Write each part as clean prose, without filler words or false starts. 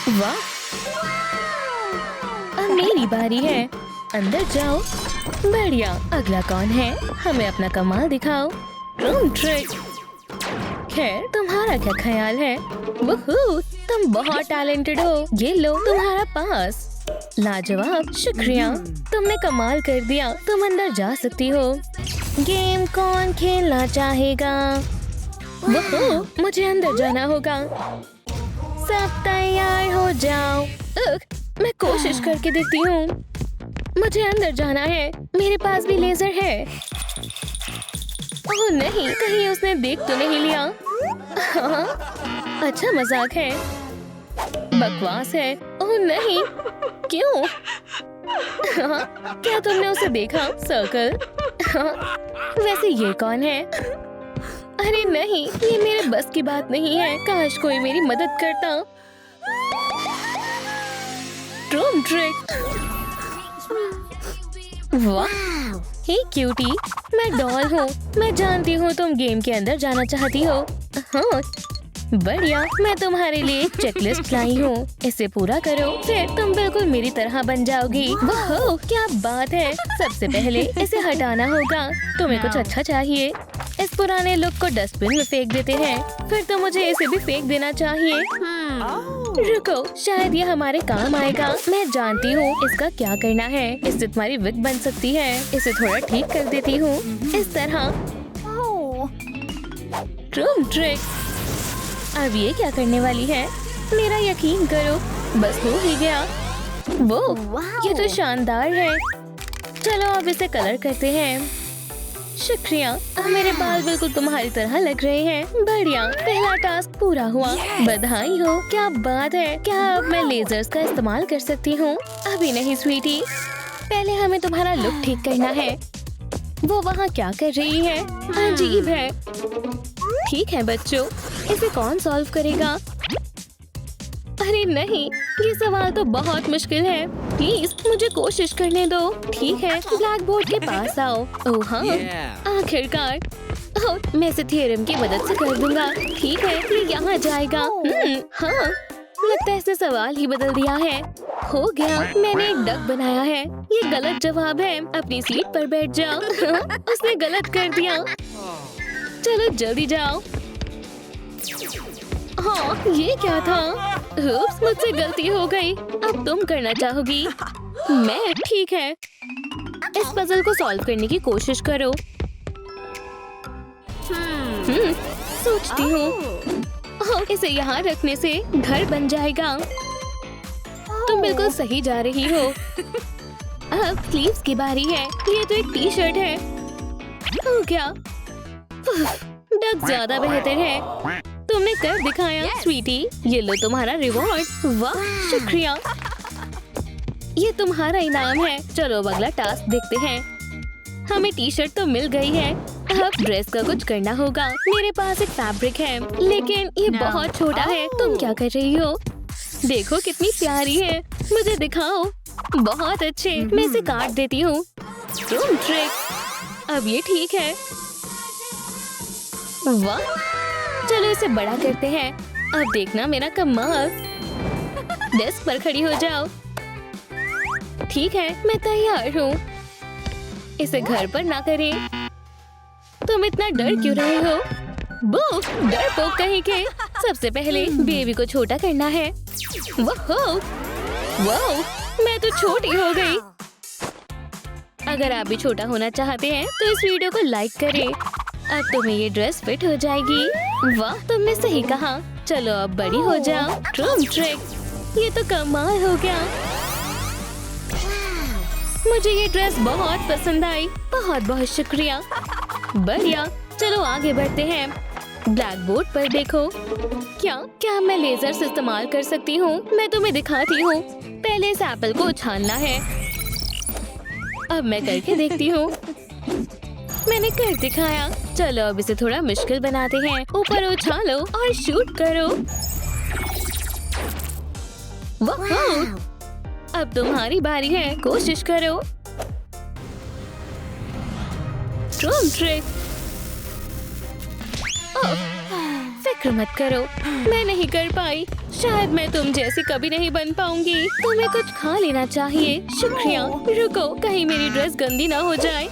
वाह, अब मेरी बारी है। अंदर जाओ। बढ़िया, अगला कौन है? हमें अपना कमाल दिखाओ। Room trick. खैर, तुम्हारा क्या ख्याल है? वुहू, तुम बहुत टैलेंटेड हो। ये लो तुम्हारा पास। लाजवाब, शुक्रिया, तुमने कमाल कर दिया। तुम अंदर जा सकती हो। गेम कौन खेलना चाहेगा? वुहू, मुझे अंदर जाना होगा। सब तैयार हो जाओ। मैं कोशिश करके देखती हूँ। मुझे अंदर जाना है। मेरे पास भी लेजर है। ओह नहीं, कहीं उसने देख तो नहीं लिया। हाँ, अच्छा मजाक है। बकवास है। ओह नहीं, क्यों? हाँ, क्या तुमने उसे देखा? सर्कल। हाँ, वैसे ये कौन है? अरे नहीं, ये मेरे बस की बात नहीं है। काश कोई मेरी मदद करता। Room trick. वाह, हे क्यूटी, मैं डॉल हूँ। मैं जानती हूँ तुम गेम के अंदर जाना चाहती हो। हाँ, बढ़िया, मैं तुम्हारे लिए एक चेकलिस्ट लाई हूँ। इसे पूरा करो, फिर तुम बिल्कुल मेरी तरह बन जाओगी। वाह, क्या बात है। सबसे पहले इसे हटाना होगा। तुम्हें कुछ अच्छा चाहिए। इस पुराने लुक को डस्टबिन में फेंक देते हैं। फिर तो मुझे इसे भी फेंक देना चाहिए। रुको, शायद ये हमारे काम आएगा। मैं जानती हूँ इसका क्या करना है। इससे तुम्हारी विग बन सकती है। इसे थोड़ा ठीक कर देती हूँ, इस तरह। Room trick. अब ये क्या करने वाली है? मेरा यकीन करो, बस हो ही गया। वो, ये तो शानदार है। चलो अब इसे कलर करते हैं। शुक्रिया, अब मेरे बाल बिल्कुल तुम्हारी तरह लग रहे हैं। बढ़िया, पहला टास्क पूरा हुआ। बधाई हो, क्या बात है। क्या अब मैं लेजर्स का इस्तेमाल कर सकती हूँ? अभी नहीं स्वीटी, पहले हमें तुम्हारा लुक ठीक करना है। वो वहाँ क्या कर रही है? अजीब है। ठीक है बच्चों, इसे कौन सॉल्व करेगा? अरे नहीं, ये सवाल तो बहुत मुश्किल है। प्लीज मुझे कोशिश करने दो। ठीक है, ब्लैक बोर्ड के पास आओ। ओह हाँ, आखिरकार। ओह, मैं इसे थ्योरम की मदद से कर दूंगा। ठीक है, ये यहाँ जाएगा। हाँ, लगता है इसने सवाल ही बदल दिया है। हो गया, मैंने एक डक बनाया है। ये गलत जवाब है। अपनी सीट पर बैठ जाओ। उसने गलत कर दिया। चलो जल्दी जाओ। हाँ, ये क्या था? उप्स, मुझसे गलती हो गई। अब तुम करना चाहोगी? मैं? ठीक है, इस पजल को सॉल्व करने की कोशिश करो। सोचती हूँ इसे यहाँ रखने से घर बन जाएगा। तुम बिल्कुल सही जा रही हो। अब स्लीव्स की बारी है। ये तो एक टी शर्ट है। हो गया। डक ज्यादा बेहतर है। तुमने कर दिखाया स्वीटी। ये लो तुम्हारा रिवॉर्ड। वाह, शुक्रिया, ये तुम्हारा इनाम है। चलो अब अगला टास्क देखते हैं। हमें टी शर्ट तो मिल गई है। अब ड्रेस का कुछ करना होगा। मेरे पास एक फैब्रिक है, लेकिन ये बहुत छोटा है। तुम क्या कर रही हो? देखो कितनी प्यारी है। मुझे दिखाओ। बहुत अच्छे, मैं इसे काट देती हूँ। Room trick. अब ये ठीक है। वाह, चलो इसे बड़ा करते हैं। अब देखना मेरा कमाल। डेस्क पर खड़ी हो जाओ। ठीक है, मैं तैयार हूँ। इसे घर पर ना करें। तुम इतना डर क्यों रहे हो? बू, डरपोक कहीं के। सबसे पहले बेबी को छोटा करना है। वाह, मैं तो छोटी हो गई। अगर आप भी छोटा होना चाहते हैं तो इस वीडियो को लाइक करें। अब तुम्हें ये ड्रेस फिट हो जाएगी। वाह, तुमने सही कहा। चलो अब बड़ी हो जाओ। Room trick. ये तो कमाल हो गया। मुझे ये ड्रेस बहुत पसंद आई। बहुत बहुत शुक्रिया। बढ़िया, चलो आगे बढ़ते हैं। ब्लैक बोर्ड पर देखो। क्या मैं लेजर्स इस्तेमाल कर सकती हूँ? मैं तुम्हें दिखाती हूँ। पहले इस एप्पल को उछालना है। अब मैं करके देखती हूँ। मैंने कर दिखाया। चलो अब इसे थोड़ा मुश्किल बनाते हैं। ऊपर उछालो और शूट करो। वाह, अब तुम्हारी बारी है। कोशिश करो। Room trick. फिक्स फिक्र मत करो, मैं नहीं कर पाई। शायद मैं तुम जैसी कभी नहीं बन पाऊंगी। तुम्हें कुछ खा लेना चाहिए। शुक्रिया। रुको, कहीं मेरी ड्रेस गंदी ना हो जाए।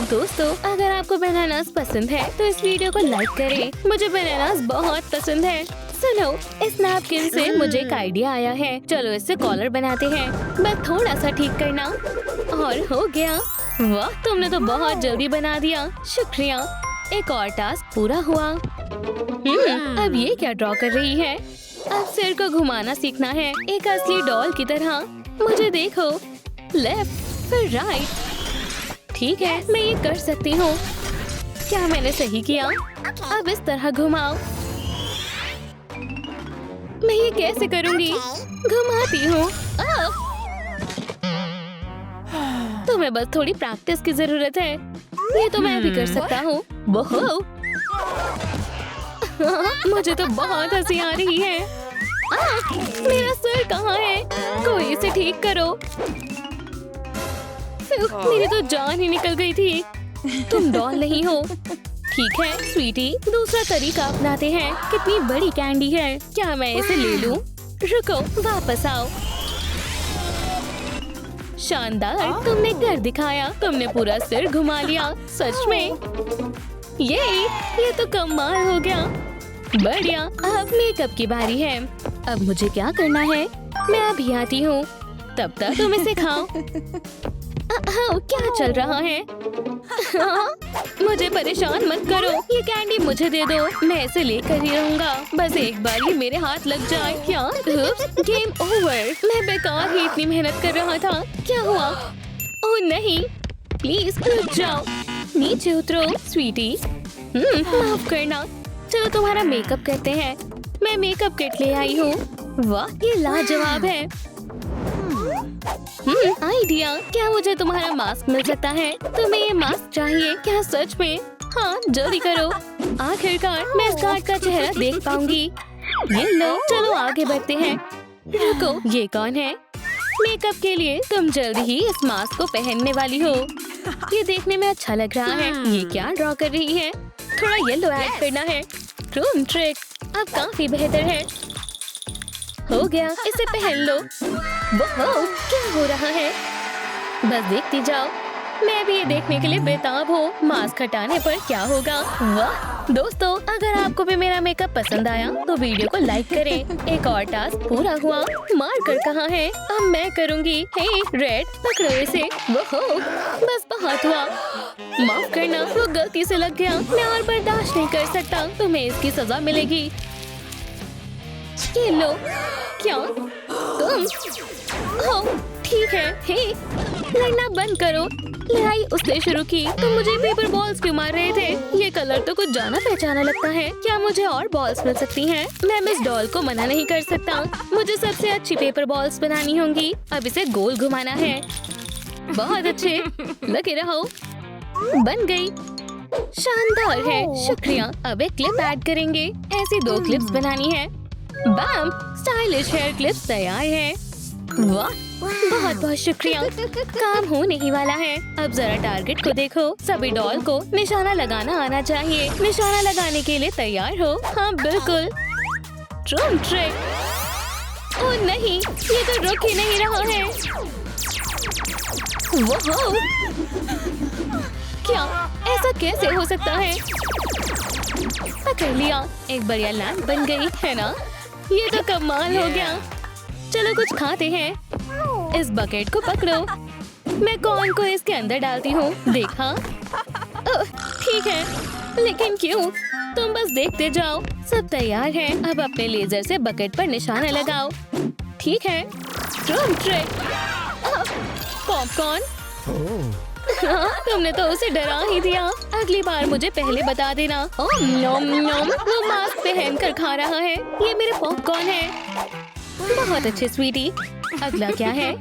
दोस्तों, अगर आपको बनानास पसंद है तो इस वीडियो को लाइक करें। मुझे बनानास बहुत पसंद है। सुनो, इस नैपकिन से मुझे एक आइडिया आया है। चलो इससे कॉलर बनाते हैं। बस थोड़ा सा ठीक करना और हो गया। वाह, तुमने तो बहुत जल्दी बना दिया। शुक्रिया। एक और टास्क पूरा हुआ। अब ये क्या ड्रॉ कर रही है? अब सिर को घुमाना सीखना है, एक असली डॉल की तरह। मुझे देखो, लेफ्ट फिर राइट। ठीक है, मैं ये कर सकती हूँ। क्या मैंने सही किया? अब इस तरह घुमाओ। मैं ये कैसे करूँगी? घुमाती हूँ। तुम्हें बस थोड़ी प्रैक्टिस की जरूरत है। ये तो मैं भी कर सकता हूँ। वो मुझे तो बहुत हंसी आ रही है। मेरा सिर कहाँ है? कोई इसे ठीक करो। मेरी तो जान ही निकल गई थी। तुम डॉल नहीं हो। ठीक है स्वीटी, दूसरा तरीका अपनाते हैं। कितनी बड़ी कैंडी है। क्या मैं इसे ले लूं? रुको, वापस आओ। शानदार, तुमने कर दिखाया। तुमने पूरा सिर घुमा लिया। सच में ये तो कमाल हो गया। बढ़िया। अब मेकअप की बारी है। अब मुझे क्या करना है? मैं अभी आती हूँ। तब तक तुम इसे खाओ। क्या चल रहा है? मुझे परेशान मत करो। ये कैंडी मुझे दे दो। मैं इसे लेकर ही रहूंगा। बस एक बार ये मेरे हाथ लग जाए। क्या? Game over. मैं बेकार ही इतनी मेहनत कर रहा था। क्या हुआ? ओह नहीं, प्लीज रुक जाओ। नीचे उतरो स्वीटी। माफ करना। चलो तुम्हारा मेकअप करते हैं। मैं मेकअप किट ले आई हूँ। वाह, ये लाजवाब है। आइडिया। क्या मुझे तुम्हारा मास्क मिल सकता है? तुम्हें ये मास्क चाहिए क्या? सच में? हाँ, जल्दी करो। आखिरकार मैं इस गार्ड का चेहरा देख पाऊंगी। ये लो, चलो आगे बढ़ते हैं। रुको, ये कौन है? मेकअप के लिए तुम जल्दी ही इस मास्क को पहनने वाली हो। ये देखने में अच्छा लग रहा है। ये क्या ड्रॉ कर रही है? थोड़ा येलो ऐड करना है। रूम ट्रिक अब काफी बेहतर है। हो गया, इसे पहन लो। वाह, क्या हो रहा है? बस देखती जाओ। मैं भी ये देखने के लिए बेताब हूँ। मास्क हटाने पर क्या होगा। वाह दोस्तों, अगर आपको भी मेरा मेकअप पसंद आया तो वीडियो को लाइक करें। एक और टास्क पूरा हुआ। मार्कर कहाँ है? अब मैं करूँगी। हे रेड, पकड़ो इसे। वो बस बहुत हुआ। माफ करना, वो गलती से लग गया। मैं और बर्दाश्त नहीं कर सकता। तुम्हें इसकी सजा मिलेगी। ये लो। क्या तुम? ठीक है। हे, लड़ना बंद करो। लड़ाई उसने शुरू की। तुम मुझे पेपर बॉल्स क्यों मार रहे थे? ये कलर तो कुछ जाना पहचाना लगता है। क्या मुझे और बॉल्स मिल सकती हैं? मैं मिस डॉल को मना नहीं कर सकता। मुझे सबसे अच्छी पेपर बॉल्स बनानी होंगी। अब इसे गोल घुमाना है। बहुत अच्छे, लगे रहो। बन गई। शानदार है। शुक्रिया। अब एक क्लिप ऐड करेंगे। ऐसी 2 क्लिप्स बनानी है। बम, स्टाइलिश हेयर क्लिप्स तैयार है। वाह, बहुत बहुत शुक्रिया। काम होने ही वाला है। अब जरा टारगेट को देखो। सभी डॉल को निशाना लगाना आना चाहिए। निशाना लगाने के लिए तैयार हो? हाँ बिल्कुल। Drone trick. ओह नहीं, ये तो रुक ही नहीं रहा है। वो क्या? ऐसा कैसे हो सकता है? पकड़ लिया। एक बढ़िया लैंप बन गई है ना? ये तो कमाल हो गया। चलो कुछ खाते हैं। इस बकेट को पकड़ो। मैं कॉर्न को इसके अंदर डालती हूँ। देखा? ठीक है, लेकिन क्यों? तुम बस देखते जाओ। सब तैयार है। अब अपने लेजर से बकेट पर निशाना लगाओ। ठीक है। Drone trick. पॉपकॉर्न। तुमने तो उसे डरा ही दिया। अगली बार मुझे पहले बता देना। ओह नोम नोम, वो मास्क पहन कर खा रहा है। ये मेरे पॉपकॉर्न है। बहुत अच्छे स्वीटी। अगला क्या है?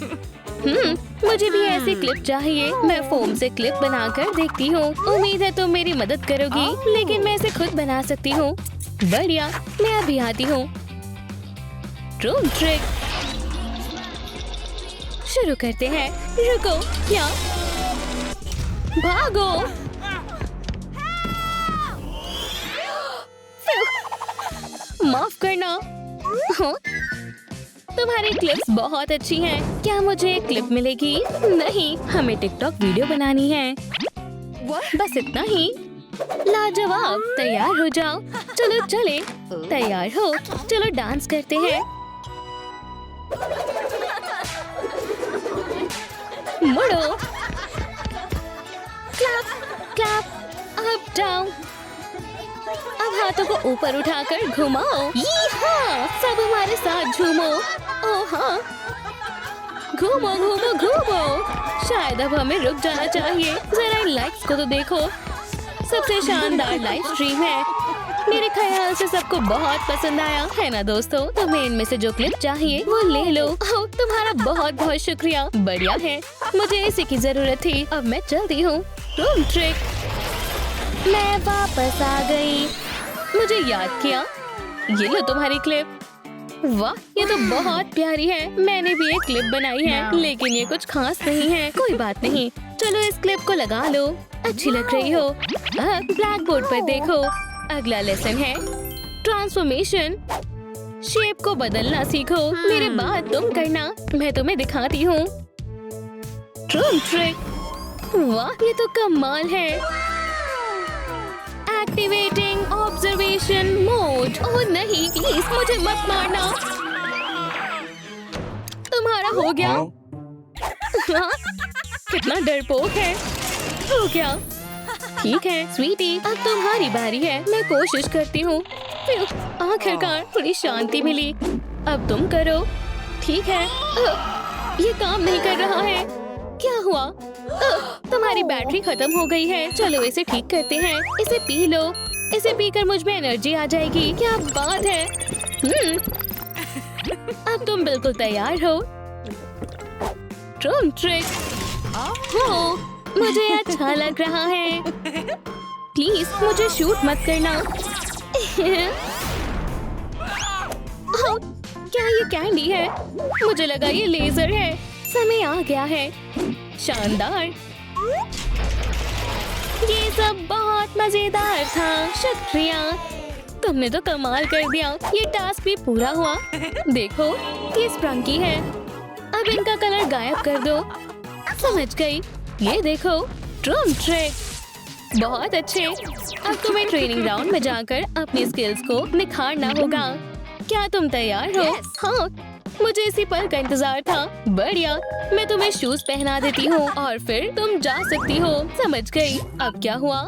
मुझे भी ऐसी क्लिप चाहिए। मैं फोम से क्लिप बनाकर देखती हूँ। उम्मीद है तुम मेरी मदद करोगी, लेकिन मैं इसे खुद बना सकती हूँ। बढ़िया, मैं अभी आती हूँ। ड्रोन ट्रिक शुरू करते हैं। रुको, क्या? भागो। माफ करना। हाँ? तुम्हारी क्लिप्स बहुत अच्छी हैं। क्या मुझे एक क्लिप मिलेगी? नहीं, हमें टिकटॉक वीडियो बनानी है। बस इतना ही। लाजवाब, तैयार हो जाओ। चलो चले। तैयार हो? चलो डांस करते हैं। मुड़ो, क्लैप क्लैप, अप डाउन। अब हाथों को ऊपर उठाकर घुमाओ। यीहा! सब हमारे साथ झूमो। ओह हाँ, घूमो घूमो घूमो। शायद अब हमें रुक जाना चाहिए। जरा इन लाइक्स को तो देखो, सबसे शानदार लाइव स्ट्रीम है। मेरे ख्याल से सबको बहुत पसंद आया है ना दोस्तों? तुम्हें इनमें से जो क्लिप चाहिए वो ले लो। ओह, तुम्हारा बहुत बहुत शुक्रिया, बढ़िया है। मुझे इसी की जरूरत थी। अब मैं चलती हूँ। Room trick. मैं वापस आ गई। मुझे याद किया। ये लो तुम्हारी क्लिप। वाह, ये तो बहुत प्यारी है। मैंने भी एक क्लिप बनाई है, लेकिन ये कुछ खास नहीं है। कोई बात नहीं, चलो इस क्लिप को लगा लो। अच्छी लग रही हो। ब्लैक बोर्ड पर देखो। अगला लेसन है ट्रांसफॉर्मेशन। शेप को बदलना सीखो। मेरे बाद तुम करना, मैं तुम्हें दिखाती हूँ। ट्रूम ट्रिक। वाह, ये तो कमाल है। Activating observation mode. ओह नहीं, प्लीज मुझे मत मारना। तुम्हारा हो गया। हाँ? कितना डरपोक है। हो गया। ठीक है स्वीटी, अब तुम्हारी बारी है। मैं कोशिश करती हूँ। आखिरकार थोड़ी शांति मिली। अब तुम करो। ठीक है। ये काम नहीं कर रहा है। क्या हुआ? तुम्हारी बैटरी खत्म हो गई है। चलो इसे ठीक करते हैं। इसे पी लो। इसे पीकर मुझ में एनर्जी आ जाएगी। क्या बात है। अब तुम बिल्कुल तैयार हो। ट्रूम ट्रिक। हो, मुझे अच्छा लग रहा है। प्लीज मुझे शूट मत करना। क्या ये कैंडी है? मुझे लगा ये लेजर है। समय आ गया है। शानदार। ये सब बहुत मजेदार था। शुक्रिया, तुमने तो कमाल कर दिया। ये टास्क भी पूरा हुआ। देखो, ये स्प्रंकी है। अब इनका कलर गायब कर दो। समझ गई। ये देखो, ट्रूम ट्रिक। बहुत अच्छे। अब तुम्हें ट्रेनिंग ग्राउंड में जाकर अपनी स्किल्स को निखारना होगा। क्या तुम तैयार हो? हाँ, मुझे इसी पल का इंतजार था। बढ़िया, मैं तुम्हें शूज पहना देती हूँ और फिर तुम जा सकती हो। समझ गई। अब क्या हुआ?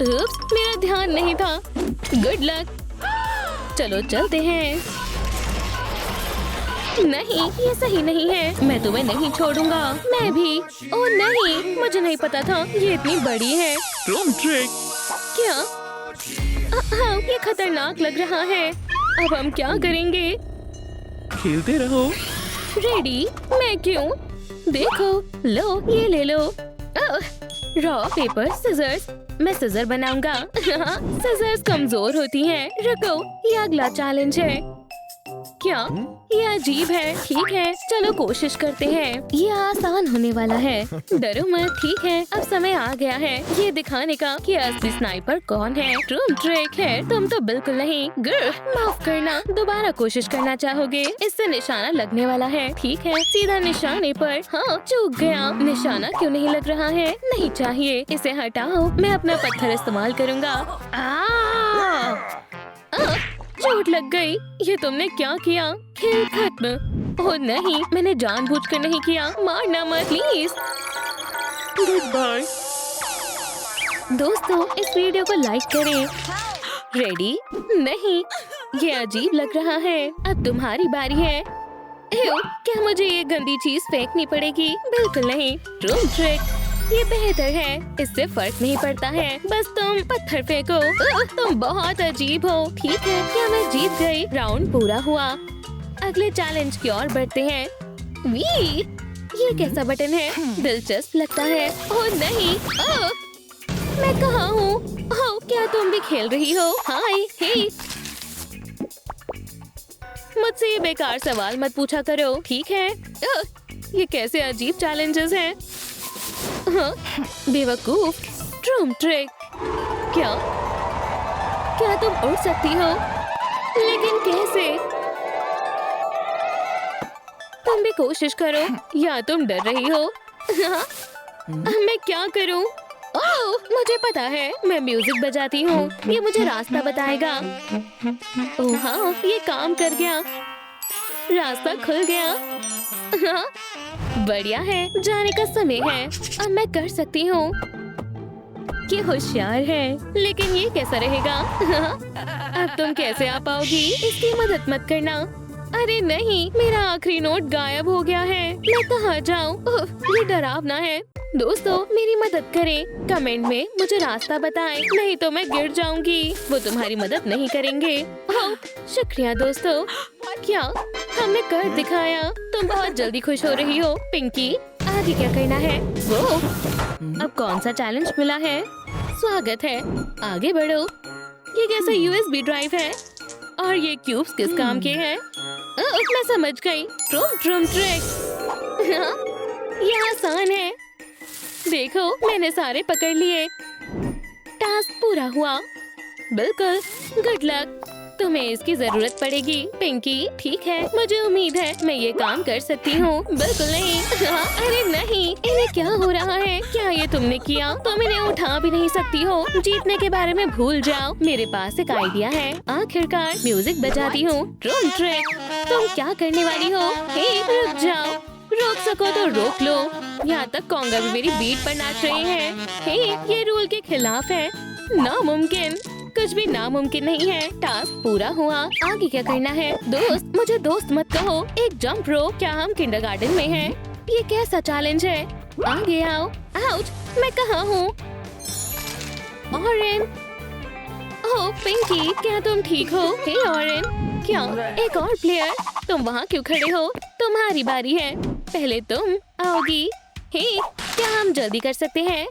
उप्स, मेरा ध्यान नहीं था। Good luck. चलो चलते हैं। नहीं, ये सही नहीं है। मैं तुम्हें नहीं छोड़ूंगा। मैं भी। ओह नहीं, मुझे नहीं पता था ये इतनी बड़ी है। ट्रूम ट्रिक। क्या? हाँ, ये खतरनाक लग रहा है। अब हम क्या करेंगे? खेलते रहो। रेडी? मैं क्यों? देखो, लो ये ले लो। Rock paper scissors. मैं सीजर बनाऊंगा। सीजर्स कमजोर होती हैं। रुको, ये अगला चैलेंज है। क्या? ये अजीब है। ठीक है, चलो कोशिश करते हैं। ये आसान होने वाला है। डरो मत। ठीक है, अब समय आ गया है ये दिखाने का कि असली स्नाइपर कौन है। ट्रूम ट्रिक है। तुम तो बिल्कुल नहीं। माफ करना, दोबारा कोशिश करना चाहोगे? इससे निशाना लगने वाला है। ठीक है, सीधा निशाने पर। हाँ, चूक गया। निशाना क्यों नहीं लग रहा है? नहीं चाहिए, इसे हटाओ। मैं अपना पत्थर इस्तेमाल करूँगा। चोट लग गई। ये तुमने क्या किया? खेल खत्म। ओह नहीं, मैंने जानबूझकर नहीं किया। मारना मत प्लीज। Good bye. दोस्तों, इस वीडियो को लाइक करें। रेडी? नहीं, ये अजीब लग रहा है। अब तुम्हारी बारी है। क्या मुझे ये गंदी चीज फेंकनी पड़ेगी? बिल्कुल नहीं। ट्रूम ट्रिक। ये बेहतर है। इससे फर्क नहीं पड़ता है। बस तुम पत्थर फेंको। तुम बहुत अजीब हो। ठीक है, क्या मैं जीत गई? राउंड पूरा हुआ। अगले चैलेंज की ओर बढ़ते हैं। वी, ये कैसा बटन है? दिलचस्प लगता है। ओह नहीं। मैं कहाँ हूँ? ओह, क्या तुम भी खेल रही हो? हाय, हे। मुझसे ये बेकार सवाल मत पूछा करो। ठीक है? ये कैसे अजीब चैलेंजेस हैं? हाँ, बेवकूफ। ट्रूम ट्रिक। क्या? क्या तुम उड़ सकती हो? लेकिन कैसे? तुम भी कोशिश करो, या तुम डर रही हो? मैं क्या करूं? ओह, मुझे पता है, मैं म्यूजिक बजाती हूँ, ये मुझे रास्ता बताएगा। ओह हाँ, ये काम कर गया, रास्ता खुल गया। हाँ, बढ़िया है, जाने का समय है, अब मैं कर सकती हूँ। ये होशियार है, लेकिन ये कैसा रहेगा? अब तुम कैसे आ पाओगी? इसकी मदद मत करना। अरे नहीं, मेरा आखिरी नोट गायब हो गया है, मैं कहाँ जाऊँ? ये डरावना है। दोस्तों, मेरी मदद करें, कमेंट में मुझे रास्ता बताएं, नहीं तो मैं गिर जाऊंगी। वो तुम्हारी मदद नहीं करेंगे। ओह, शुक्रिया दोस्तों। क्या हमने कर दिखाया? तुम बहुत जल्दी खुश हो रही हो। पिंकी, आगे क्या करना है? वो अब कौन सा चैलेंज मिला है? स्वागत है, आगे बढ़ो। ये कैसा USB ड्राइव है? और ये क्यूब्स किस काम के हैं? मैं समझ गई, ट्रूम ट्रिक। ये आसान है, देखो मैंने सारे पकड़ लिए। टास्क पूरा हुआ। बिल्कुल, गुड लक। तुम्हें इसकी जरूरत पड़ेगी पिंकी। ठीक है, मुझे उम्मीद है मैं ये काम कर सकती हूँ। बिल्कुल नहीं। अरे नहीं, इन्हें क्या हो रहा है? क्या ये तुमने किया? तुम इन्हें उठा भी नहीं सकती हो। जीतने के बारे में भूल जाओ। मेरे पास एक आइडिया है। आखिरकार म्यूजिक बजाती हूँ, ट्रूम ट्रिक। तुम क्या करने वाली हो? हे, रुक जाओ। रोक सको तो रोक लो। यहाँ तक कोंगा भी मेरी बीट पर नाच रहे हैं। हे, ये रूल के खिलाफ है। नामुमकिन, कुछ भी नामुमकिन नहीं है। टास्क पूरा हुआ। आगे क्या करना है? दोस्त, मुझे दोस्त मत कहो। एक जंप रो। क्या हम किंडरगार्टन में हैं? ये कैसा चैलेंज है? आगे आओ। आउच, मैं कहाँ हूँ? ऑरेन, ओह पिंकी, क्या तुम ठीक हो? हे ऑरेन, क्या एक और प्लेयर? तुम वहाँ क्यों खड़े हो? तुम्हारी बारी है, पहले तुम आओगी। हे, क्या हम जल्दी कर सकते हैं?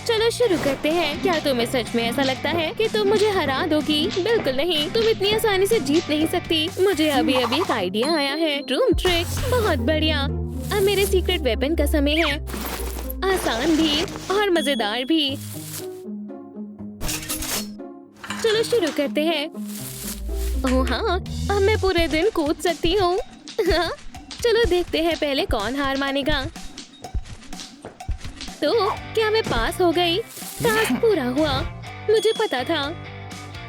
चलो शुरू करते हैं। क्या तुम्हें सच में ऐसा लगता है कि तुम मुझे हरा दोगी? बिल्कुल नहीं, तुम इतनी आसानी से जीत नहीं सकती। मुझे अभी अभी एक आइडिया आया है, ट्रूम ट्रिक। बहुत बढ़िया, अब मेरे सीक्रेट वेपन का समय है। आसान भी और मजेदार भी। चलो शुरू करते हैं। ओह हाँ, अब मैं पूरे दिन कूद सकती हूँ। चलो देखते हैं पहले कौन हार मानेगा। तो क्या मैं पास हो गई? टास्क पूरा हुआ। मुझे पता था।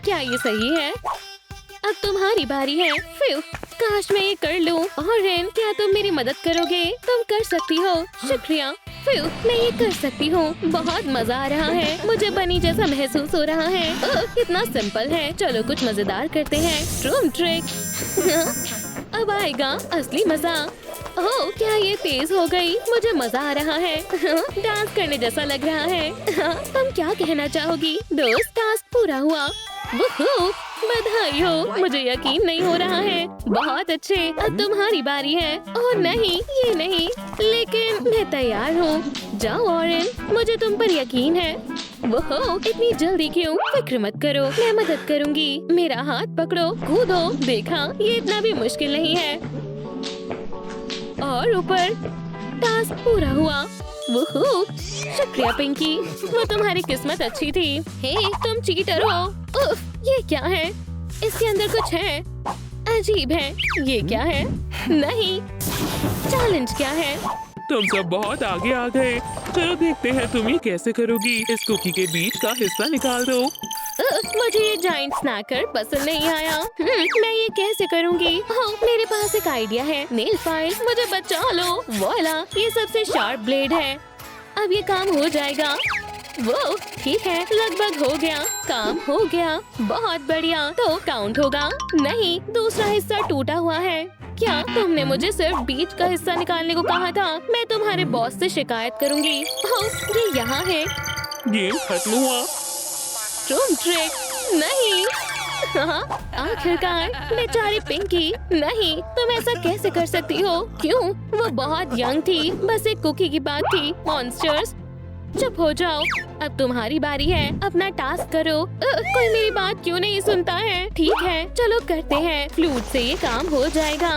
क्या ये सही है? अब तुम्हारी बारी है। फिर काश मैं ये कर लूं। ऑरेन, क्या तुम मेरी मदद करोगे? तुम कर सकती हो। शुक्रिया। फिर मैं ये कर सकती हूँ। बहुत मजा आ रहा है, मुझे बनी जैसा महसूस हो रहा है। कितना सिंपल है। चलो कुछ मजेदार करते हैं। ट्रूम ट्रिक। अब आएगा असली मजा। ओह, क्या ये तेज हो गई? मुझे मजा आ रहा है। डांस करने जैसा लग रहा है। तुम क्या कहना चाहोगी? दोस्त, टास्क पूरा हुआ। वुहू, बधाई हो। मुझे यकीन नहीं हो रहा है। बहुत अच्छे, अब तुम्हारी बारी है। ओह नहीं, ये नहीं, लेकिन मैं तैयार हूँ। जाओ ऑरेन, मुझे तुम पर यकीन है। वुहू, इतनी जल्दी क्यों? फिक्र मत करो, मैं मदद करूँगी। मेरा हाथ पकड़ो, कूदो। देखा, ये इतना भी मुश्किल नहीं है। और ऊपर। टास्क पूरा हुआ। वुहू, शुक्रिया पिंकी, वो तुम्हारी किस्मत अच्छी थी। हे, तुम चीटर हो। उफ, ये क्या है? इसके अंदर कुछ है, अजीब है। ये क्या है? नहीं, चैलेंज क्या है? तुम सब बहुत आगे आ गए। चलो देखते हैं तुम ये कैसे करोगी। इस कुकी के बीच का हिस्सा निकाल दो। मुझे ये जाइंट स्नैकर पसंद नहीं आया। मैं ये कैसे करूँगी? हाँ, मेरे पास एक आइडिया है। नेल फाइल, मुझे बचा लो। वोला, ये सबसे शार्प ब्लेड है। अब ये काम हो जाएगा। वो ठीक है, लगभग हो गया। काम हो गया, बहुत बढ़िया। तो काउंट होगा? नहीं, दूसरा हिस्सा टूटा हुआ है। क्या तुमने मुझे सिर्फ बीच का हिस्सा निकालने को कहा था? मैं तुम्हारे बॉस से शिकायत करूँगी। ये यहाँ है। गेम खत्म हुआ। ट्रूम ट्रिक। नहीं। आखिरकार, बेचारी पिंकी। नहीं, तुम ऐसा कैसे कर सकती हो? क्यों? वो बहुत यंग थी, बस एक कुकी की बात थी। मॉन्स्टर्स, चुप हो जाओ। अब तुम्हारी बारी है, अपना टास्क करो। कोई मेरी बात क्यों नहीं सुनता है? ठीक है, चलो करते हैं। फ्लूट से ये काम हो जाएगा।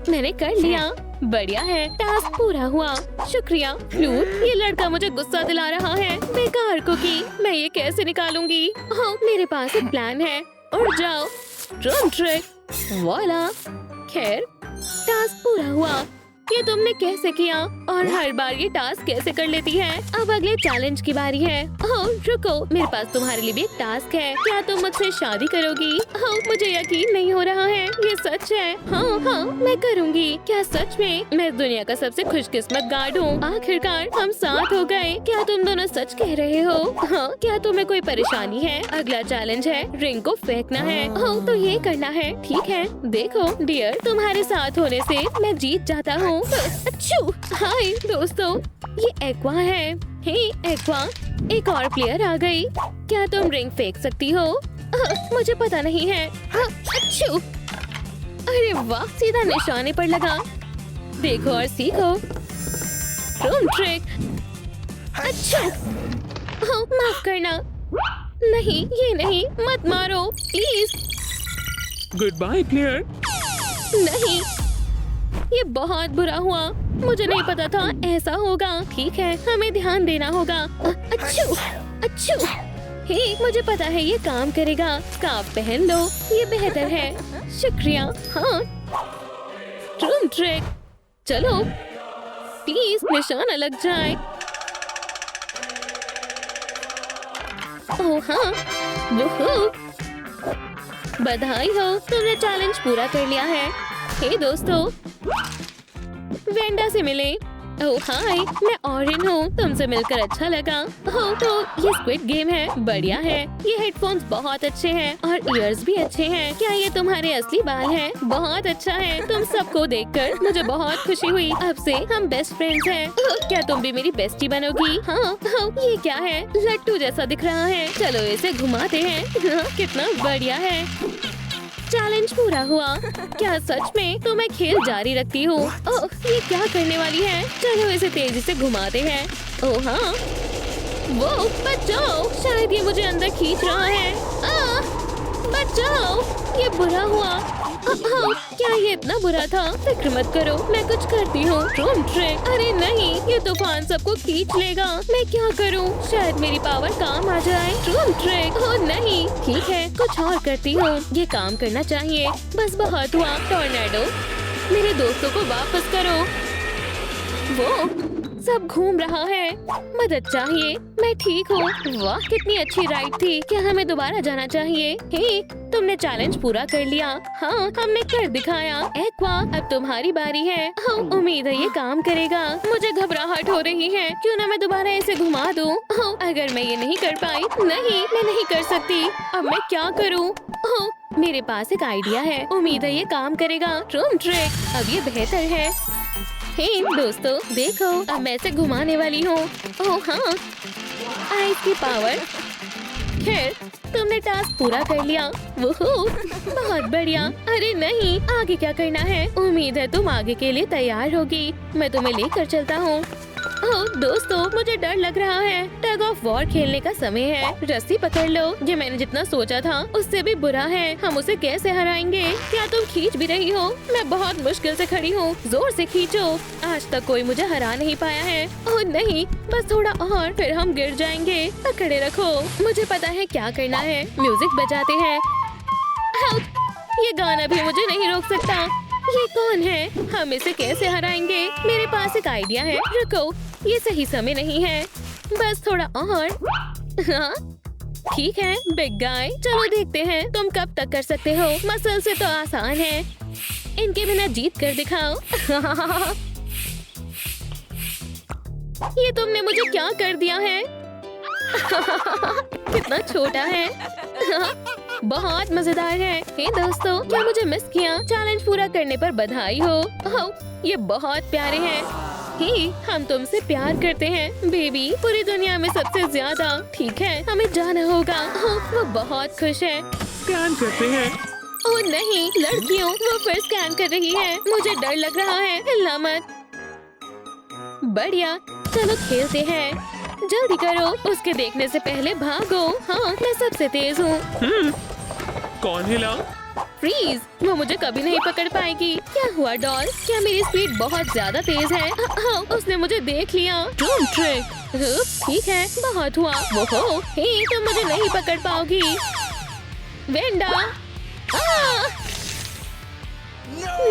मैंने कर लिया। बढ़िया है, टास्क पूरा हुआ। शुक्रिया फ्लूट, ये लड़का मुझे गुस्सा दिला रहा है। बेकार कुकी, मैं ये कैसे निकालूंगी? हाँ, मेरे पास एक प्लान है। उड़ जाओ, ड्रम ट्रिक, वाला। खैर, टास्क पूरा हुआ। ये तुमने कैसे किया? और हर बार ये टास्क कैसे कर लेती है? अब अगले चैलेंज की बारी है। ओह रुको, मेरे पास तुम्हारे लिए भी एक टास्क है। क्या तुम मुझसे शादी करोगी? ओह मुझे यकीन नहीं हो रहा है, ये सच है। हाँ हाँ, मैं करूँगी। क्या सच में? मैं दुनिया का सबसे खुशकिस्मत गार्ड हूँ। आखिरकार हम साथ हो गए। क्या तुम दोनों सच कह रहे हो? हाँ, क्या तुम्हें कोई परेशानी है? अगला चैलेंज है रिंग को फेंकना है। ओह तो ये करना है, ठीक है। देखो डियर, तुम्हारे साथ होने से मैं जीत जाता हूँ। अच्छू, हाय दोस्तों, ये एक्वा है। हे एक्वा, एक और प्लेयर आ गई। क्या तुम रिंग फेंक सकती हो? मुझे पता नहीं है। अच्छू, अरे वाह, सीधा निशाने पर लगा। देखो और सीखो। Drum trick. अच्छा, माफ करना। नहीं, ये नहीं, मत मारो प्लीज। Good bye player. नहीं, ये बहुत बुरा हुआ। मुझे नहीं पता था ऐसा होगा। ठीक है, हमें ध्यान देना होगा। अच्छू, अच्छू। हे, मुझे पता है ये काम करेगा। स्कार्फ पहन लो, ये बेहतर है। शुक्रिया। हाँ, ड्रम ट्रिक। चलो प्लीज, निशाना लग जाए। ओह हाँ, वुहू। बधाई हो, तुमने चैलेंज पूरा कर लिया है। हे दोस्तों, वेंडा से मिले। ओह हाय, मैं ऑरिन हूँ। तुमसे मिलकर अच्छा लगा। ओह तो ये स्क्विड गेम है, बढ़िया है। ये हेडफोन्स बहुत अच्छे हैं और ईयर्स भी अच्छे हैं। क्या ये तुम्हारे असली बाल हैं? बहुत अच्छा है। तुम सबको देखकर मुझे बहुत खुशी हुई। अब से हम बेस्ट फ्रेंड्स हैं। क्या तुम भी मेरी बेस्टी बनोगी? हाँ, ये क्या है? लट्टू जैसा दिख रहा है। चलो इसे घुमाते हैं। कितना बढ़िया है। चैलेंज पूरा हुआ। क्या सच में? तो मैं खेल जारी रखती हूँ। ओह, ये क्या करने वाली है? चलो इसे तेजी से घुमाते हैं। ओह हाँ, वो बचाओ, शायद ये मुझे अंदर खींच रहा है। बचाओ, ये बुरा हुआ। क्या ये इतना बुरा था? फिक्र मत करो, मैं कुछ करती हूँ। Drum trick. अरे नहीं, ये तूफान सबको खींच लेगा। मैं क्या करूँ? शायद मेरी पावर काम आ जाए। Drum trick. ओह नहीं, ठीक है, कुछ और करती हूँ। ये काम करना चाहिए। बस बहुत हुआ। टॉर्नेडो, मेरे दोस्तों को वापस करो। वो सब घूम रहा है, मदद चाहिए। मैं ठीक हूँ। वाह, कितनी अच्छी राइड थी। क्या हमें दोबारा जाना चाहिए? हे, तुमने चैलेंज पूरा कर लिया। हाँ, हमने कर दिखाया। एक्वा, अब तुम्हारी बारी है। हाँ, उम्मीद है ये काम करेगा। मुझे घबराहट हो रही है। क्यों ना मैं दोबारा इसे घुमा दूँ? हाँ, अगर मैं ये नहीं कर पाई। नहीं, मैं नहीं कर सकती। अब मैं क्या करूँ? हाँ, मेरे पास एक आइडिया है। उम्मीद है ये काम करेगा। Drum trick. अब ये बेहतर है। हे दोस्तों, देखो, अब मैं इसे घुमाने वाली हूँ। ओह हाँ, आइस की पावर। खैर, तुमने टास्क पूरा कर लिया। वुहू, बहुत बढ़िया। अरे नहीं, आगे क्या करना है? उम्मीद है तुम आगे के लिए तैयार होगी। मैं तुम्हें लेकर चलता हूँ। ओह दोस्तों, मुझे डर लग रहा है। टग ऑफ वॉर खेलने का समय है। रस्सी पकड़ लो। ये मैंने जितना सोचा था उससे भी बुरा है। हम उसे कैसे हराएंगे? क्या तुम खींच भी रही हो? मैं बहुत मुश्किल से खड़ी हूँ। जोर से खींचो। आज तक कोई मुझे हरा नहीं पाया है। ओह नहीं, बस थोड़ा और, फिर हम गिर जाएंगे। पकड़े रखो। मुझे पता है क्या करना है। म्यूजिक बजाते हैं। ये गाना भी मुझे नहीं रोक सकता। ये कौन है? हम इसे कैसे हराएंगे? मेरे पास एक आइडिया है। रुको, ये सही समय नहीं है। बस थोड़ा और। हाँ, ठीक है बिग गाय, चलो देखते हैं तुम कब तक कर सकते हो। मसल से तो आसान है, इनके बिना जीत कर दिखाओ। ये तुमने मुझे क्या कर दिया है? कितना छोटा है। बहुत मजेदार है। हे दोस्तों, क्या मुझे मिस किया? चैलेंज पूरा करने पर बधाई हो। ये बहुत प्यारे हैं। हे, हम तुमसे प्यार करते हैं बेबी, पूरी दुनिया में सबसे ज्यादा। ठीक है, हमें जाना होगा। वो बहुत खुश है। स्कैन करते हैं। ओह नहीं, लड़कियों, वो फिर स्कैन कर रही है। मुझे डर लग रहा है। हिलना मत। बढ़िया, चलो खेलते हैं। जल्दी करो, उसके देखने से पहले भागो। हाँ, मैं सबसे तेज हूँ। कौन हिला? फ्रीज। वो मुझे कभी नहीं पकड़ पाएगी। क्या हुआ डॉल? क्या मेरी स्पीड बहुत ज्यादा तेज है? हाँ, उसने मुझे देख लिया। ड्रूम ट्रिक। ठीक है, बहुत हुआ। वो हे, तुम मुझे नहीं पकड़ पाओगी। वेंडा।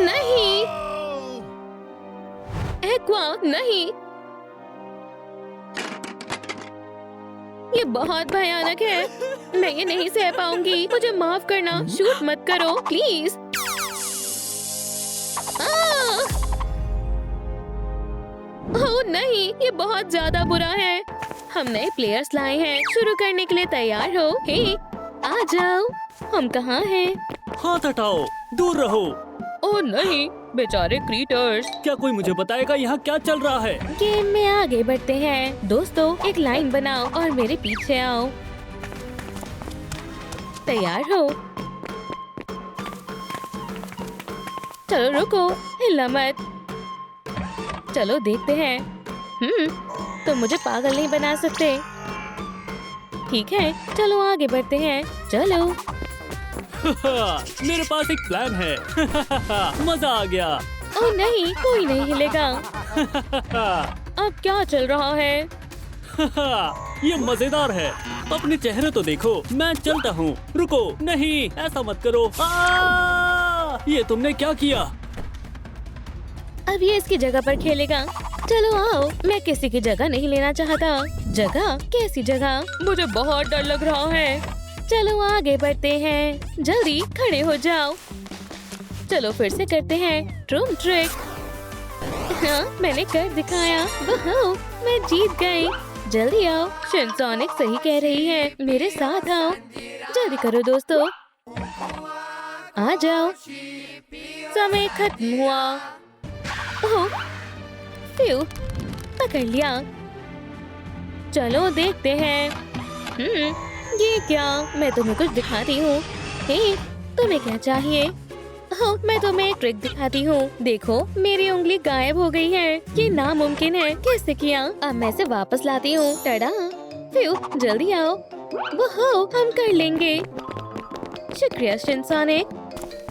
नहीं, एक्वा, नहीं, ये बहुत भयानक है। मैं ये नहीं सह पाऊंगी। मुझे माफ करना। शूट मत करो प्लीज। ओह नहीं, ये बहुत ज्यादा बुरा है। हम नए प्लेयर्स लाए हैं। शुरू करने के लिए तैयार हो? हे, आ जाओ। हम कहाँ हैं? हाथ हटाओ, दूर रहो। ओह नहीं, बेचारे क्रीटर्स। क्या कोई मुझे बताएगा यहाँ क्या चल रहा है? गेम में आगे बढ़ते हैं। दोस्तों, एक लाइन बनाओ और मेरे पीछे आओ। तैयार हो? चलो रुको, हिलना मत। चलो देखते हैं। तुम मुझे पागल नहीं बना सकते। ठीक है, चलो आगे बढ़ते हैं। चलो। मेरे पास एक प्लान है। मजा आ गया। ओह नहीं, कोई नहीं हिलेगा। अब क्या चल रहा है? ये मजेदार है। अपने चेहरे तो देखो। मैं चलता हूँ। रुको, नहीं, ऐसा मत करो। ये तुमने क्या किया? अब ये इसकी जगह पर खेलेगा। चलो आओ। मैं किसी की जगह नहीं लेना चाहता। जगह? कैसी जगह? मुझे बहुत डर लग रहा है। चलो आगे बढ़ते हैं। जल्दी खड़े हो जाओ। चलो फिर से करते हैं ड्रूम ट्रिक। हाँ, मैंने कर दिखाया। वाह, मैं जीत गई। जल्दी आओ। शिनसोनिक सही कह रही है। मेरे साथ आओ। जल्दी करो दोस्तों। आ जाओ। समय खत्म हुआ। ओह, फ्यू, पकड़ लिया। चलो देखते हैं। ये क्या? मैं तुम्हें कुछ दिखाती हूँ। हे, तुम्हें क्या चाहिए? हाँ, मैं तुम्हें एक ट्रिक दिखाती हूँ। देखो, मेरी उंगली गायब हो गई है। ये नामुमकिन है। कैसे किया? अब मैं इसे वापस लाती हूँ। टडा। फ्यू, जल्दी आओ। वो हम कर लेंगे। शुक्रिया शिनसोनिक।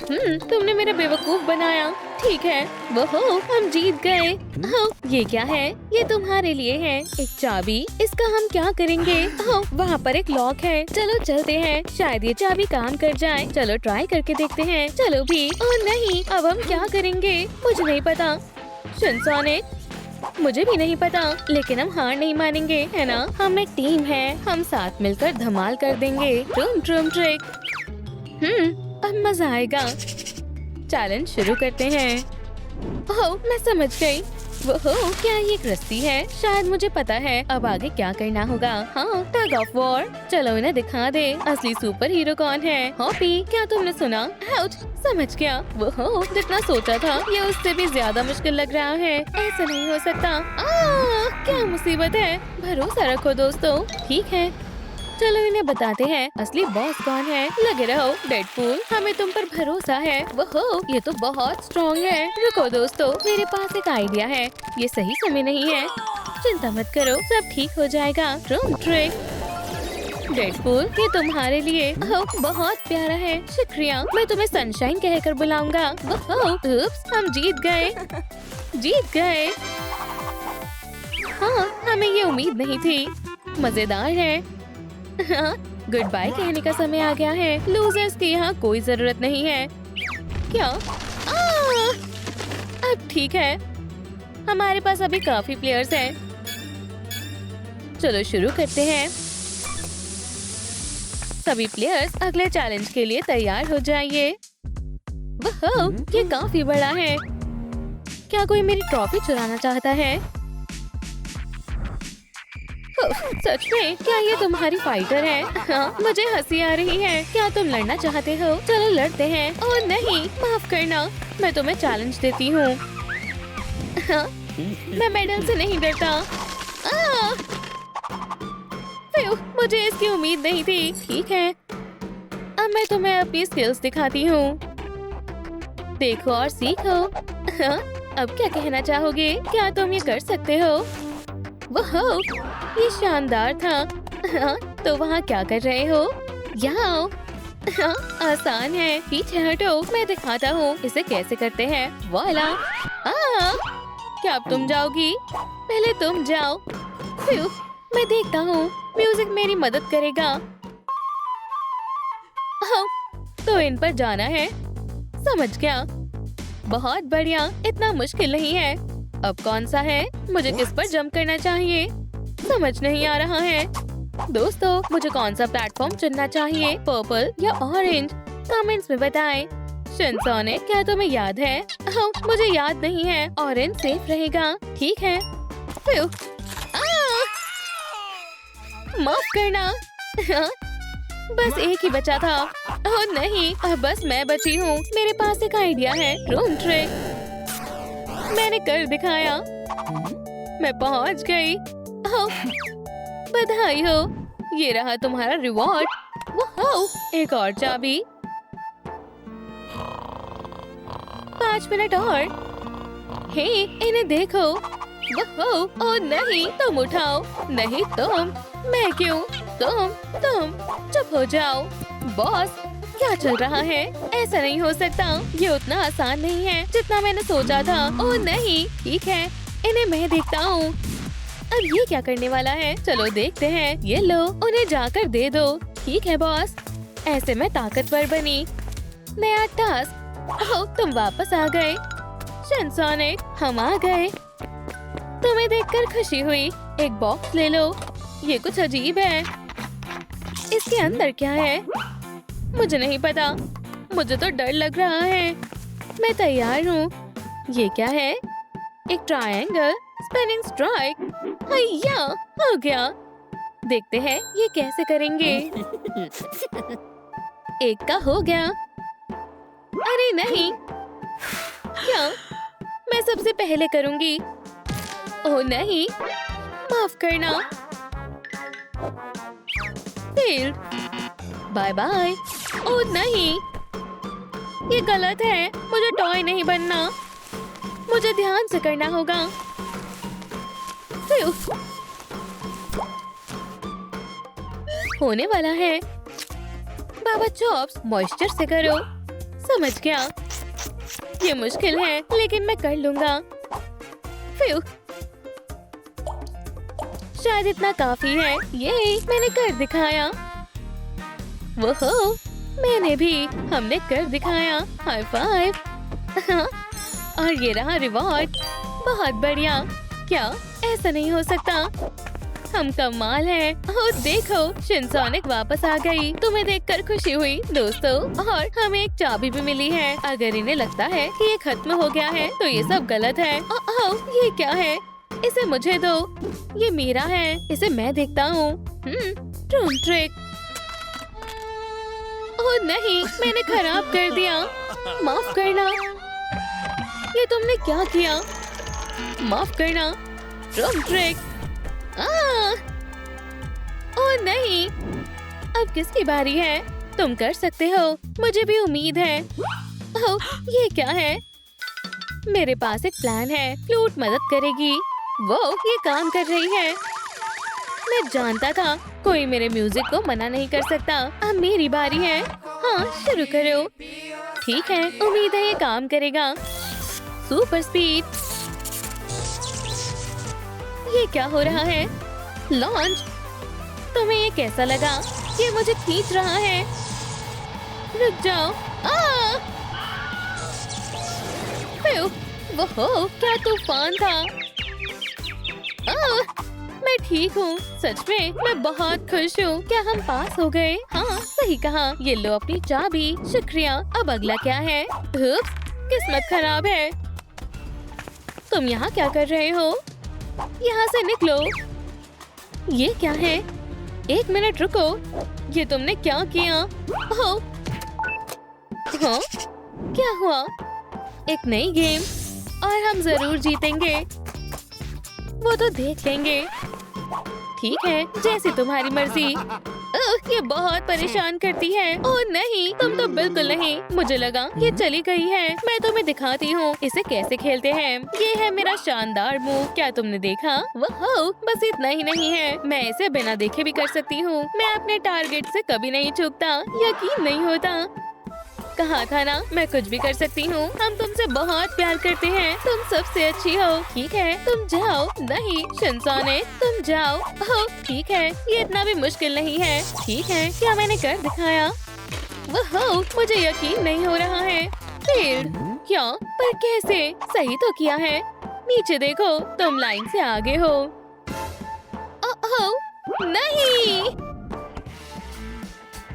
तुमने मेरा बेवकूफ बनाया। ठीक है, वो हम जीत गए। ये क्या है? ये तुम्हारे लिए है। एक चाबी। इसका हम क्या करेंगे? वहाँ पर एक लॉक है। चलो चलते हैं। शायद ये चाबी काम कर जाए। चलो ट्राई करके देखते हैं। चलो भी। ओह नहीं, अब हम क्या करेंगे? मुझे नहीं पता। शिनसोनिक, मुझे भी नहीं पता, लेकिन हम हार नहीं मानेंगे, है ना? हम एक टीम है। हम साथ मिलकर धमाल कर देंगे। ड्रूम ट्रिक। अब मजा आएगा। चैलेंज शुरू करते हैं। ओह, मैं समझ गई। वो क्या ये एक रस्सी है? शायद मुझे पता है अब आगे क्या करना होगा। हाँ, टग ऑफ वॉर। चलो इन्हें दिखा दे असली सुपर हीरो कौन है। हॉपी, क्या तुमने सुना? आउच, समझ गया। वो जितना सोचा था ये उससे भी ज्यादा मुश्किल लग रहा है। ऐसा नहीं हो सकता। क्या मुसीबत है। भरोसा रखो दोस्तों। ठीक है, चलो इन्हें बताते हैं असली बॉस कौन है। लगे रहो डेडपूल, हमें तुम पर भरोसा है। वो ये तो बहुत स्ट्रॉन्ग है। रुको दोस्तों, मेरे पास एक आइडिया है। ये सही समय नहीं है। चिंता मत करो, सब ठीक हो जाएगा। ड्रूम ट्रिक। डेडपूल, ये तुम्हारे लिए। बहुत प्यारा है। शुक्रिया। मैं तुम्हें सनशाइन कहकर बुलाऊंगा। उप्स, हम जीत गए। जीत गए। हाँ, हमें ये उम्मीद नहीं थी। मजेदार है। हाँ, गुड बाय कहने का समय आ गया है। लूजर्स की यहाँ कोई जरूरत नहीं है। क्या? अब ठीक है, हमारे पास अभी काफी प्लेयर्स हैं। चलो शुरू करते हैं। सभी प्लेयर्स अगले चैलेंज के लिए तैयार हो जाइए। वाह, ये काफी बड़ा है। क्या कोई मेरी ट्रॉफी चुराना चाहता है? सच में? क्या ये तुम्हारी फाइटर है? हाँ, मुझे हंसी आ रही है। क्या तुम लड़ना चाहते हो? चलो लड़ते हैं। ओह नहीं, माफ करना, मैं तुम्हें चैलेंज देती हूँ। हाँ, मैं मेडल से नहीं डरता। मुझे इसकी उम्मीद नहीं थी। ठीक है, अब मैं तुम्हें अपनी स्किल्स दिखाती हूँ। देखो और सीखो। हाँ, अब क्या कहना चाहोगे? क्या तुम ये कर सकते हो? वाह, ये शानदार था। हाँ, तो वहाँ क्या कर रहे हो? यहाँ आओ। हाँ, आसान है। पीछे हटो, मैं दिखाता हूँ इसे कैसे करते हैं। वाला। क्या अब तुम जाओगी? पहले तुम जाओ। फिर मैं देखता हूँ, म्यूजिक मेरी मदद करेगा। तो इन पर जाना है। समझ गया। बहुत बढ़िया, इतना मुश्किल नहीं है। अब कौन सा है? मुझे किस पर जंप करना चाहिए? समझ नहीं आ रहा है। दोस्तों, मुझे कौन सा प्लेटफॉर्म चुनना चाहिए, पर्पल या ऑरेंज? कमेंट्स में बताएं। शिनचैन, क्या तुम्हें याद है? मुझे याद नहीं है। ऑरेंज सेफ रहेगा। ठीक है। माफ करना। बस एक ही बचा था। ओह नहीं, अब बस मैं बची हूँ। मेरे पास एक आइडिया है। Room trick. मैंने कर दिखाया। मैं पहुँच गई। बधाई हो। ये रहा तुम्हारा रिवॉर्ड। वाह, एक और चाबी। 5 मिनट और। हे, इन्हें देखो। वाह, ओ नहीं, तुम उठाओ। नहीं तुम। मैं क्यों? तुम चुप हो जाओ। बॉस, क्या चल रहा है? ऐसा नहीं हो सकता। ये उतना आसान नहीं है जितना मैंने सोचा था। ओह नहीं। ठीक है, इन्हें मैं देखता हूँ। अब ये क्या करने वाला है? चलो देखते हैं। ये लो, उन्हें जाकर दे दो। ठीक है बॉस। ऐसे मैं ताकतवर बनी। नया टास्क। ओह, तुम वापस आ गए। शिनचैन, हम आ गए। तुम्हें देखकर खुशी हुई। एक बॉक्स ले लो। ये कुछ अजीब है। इसके अंदर क्या है? मुझे नहीं पता। मुझे तो डर लग रहा है। मैं तैयार हूँ। ये क्या है? एक ट्रायंगल स्पिनिंग स्ट्राइक। हैया, हो गया। देखते हैं ये कैसे करेंगे। एक का हो गया। अरे नहीं, क्या? मैं सबसे पहले करूंगी। ओह नहीं, माफ करना। फेल्ड। Bye bye. ओह नहीं, ये गलत है। मुझे टॉय नहीं बनना। मुझे ध्यान से करना होगा। होने वाला है। बाबा चॉप्स, मॉइस्चर से करो। समझ गया। ये मुश्किल है, लेकिन मैं कर लूंगा। फ्यू। शायद इतना काफी है। ये मैंने कर दिखाया। वो मैंने भी। हमने कर दिखाया। High five. और ये रहा रिवॉर्ड। बहुत बढ़िया। क्या ऐसा नहीं हो सकता? हम कमाल हैं। ओह देखो, शिनचैन वापस आ गई। तुम्हें देखकर खुशी हुई दोस्तों। और हमें एक चाबी भी मिली है। अगर इन्हें लगता है कि ये खत्म हो गया है तो ये सब गलत है। ये क्या है? इसे मुझे दो। ये मेरा है। इसे मैं देखता हूँ। Room trick. ओह नहीं, मैंने खराब कर दिया। माफ करना। ये तुमने क्या किया? माफ करना। Room trick. ओह नहीं, अब किसकी बारी है? तुम कर सकते हो। मुझे भी उम्मीद है। ओह, ये क्या है? मेरे पास एक प्लान है। फ्लूट मदद करेगी। वो ये काम कर रही है। मैं जानता था कोई मेरे म्यूजिक को मना नहीं कर सकता। अब मेरी बारी है। हाँ, शुरू करो। ठीक है, उम्मीद है ये काम करेगा। Super speed. ये क्या हो रहा है? लॉन्च। तुम्हें ये कैसा लगा? ये मुझे खींच रहा है। रुक जाओ। वो क्या तूफान था। मैं ठीक हूँ। सच में मैं बहुत खुश हूँ। क्या हम पास हो गए? हाँ, सही कहा। ये लो अपनी चाबी। शुक्रिया। अब अगला क्या है? उप्स, किस्मत खराब है। तुम यहाँ क्या कर रहे हो? यहाँ से निकलो। ये क्या है? 1 मिनट रुको। ये तुमने क्या किया? ओह, हाँ? क्या हुआ? एक नई गेम और हम जरूर जीतेंगे। वो तो देख लेंगे। ठीक है, जैसी तुम्हारी मर्जी। ये बहुत परेशान करती है। ओह नहीं, तुम तो बिल्कुल नहीं। मुझे लगा ये चली गई है। मैं तुम्हें दिखाती हूँ इसे कैसे खेलते हैं। ये है मेरा शानदार मूव। क्या तुमने देखा? वाह, बस इतना ही नहीं है, मैं इसे बिना देखे भी कर सकती हूँ। मैं अपने टारगेट से कभी नहीं चूकता। यकीन नहीं होता। कहा था ना, मैं कुछ भी कर सकती हूँ। हम तुमसे बहुत प्यार करते हैं। तुम सबसे अच्छी हो। ठीक है, तुम जाओ। नहीं शिनचाने, तुम जाओ। ओह ठीक है, ये इतना भी मुश्किल नहीं है। ठीक है, क्या मैंने कर दिखाया? वाह, मुझे यकीन नहीं हो रहा है। पेड़? क्या? पर कैसे? सही तो किया है। नीचे देखो, तुम लाइन से आगे हो। ओह नहीं,